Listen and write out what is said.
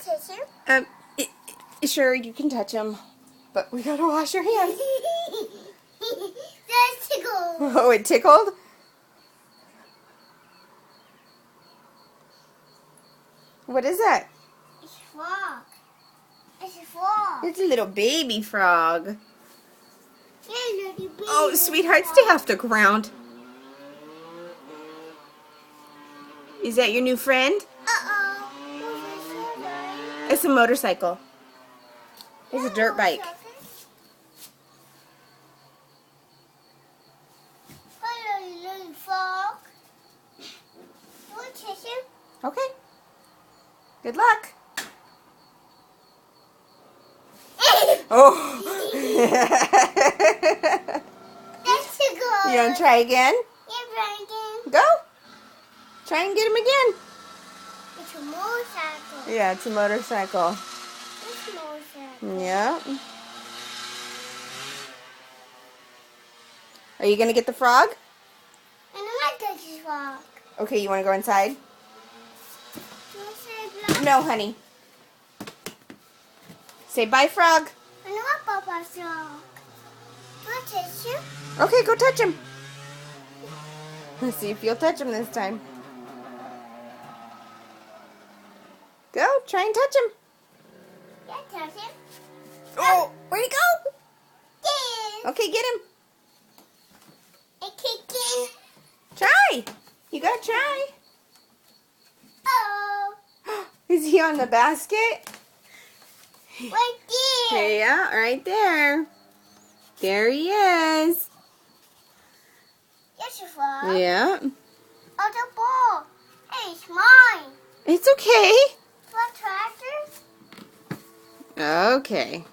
tissue? Sure, you can touch him, but we gotta wash your hands. That's tickled. Oh, it tickled? What is that? It's a frog. It's a frog. It's a little baby frog. Yeah, little baby Oh, sweetheart, frog. stay off the ground. Is that your new friend? Uh-oh. What's that? It's a motorcycle. It's a dirt bike. Hello, little frog. You want tissue? Okay. Good luck. Oh. That's too good. You want to try again? Yeah, Brandon. Go. Try and get him again. It's a motorcycle. Yeah, it's a motorcycle. It's a motorcycle. Yeah. Are you going to get the frog? And I like this frog. Okay, you want to go inside? You want to say black? No, honey. Say bye, frog. And I want Papa's frog. You want tissue? Okay, go touch him. Let's see if you'll touch him this time. Go, try and touch him. Yeah, touch him. Oh, where'd he go? Yeah. Okay, get him. And kick in. Try. You gotta try. Oh. Is he on the basket? Right there. Yeah, right there. There he is. Yes, a frog. Yeah. Oh, the ball. Hey, it's mine. It's okay. What tractor? Okay.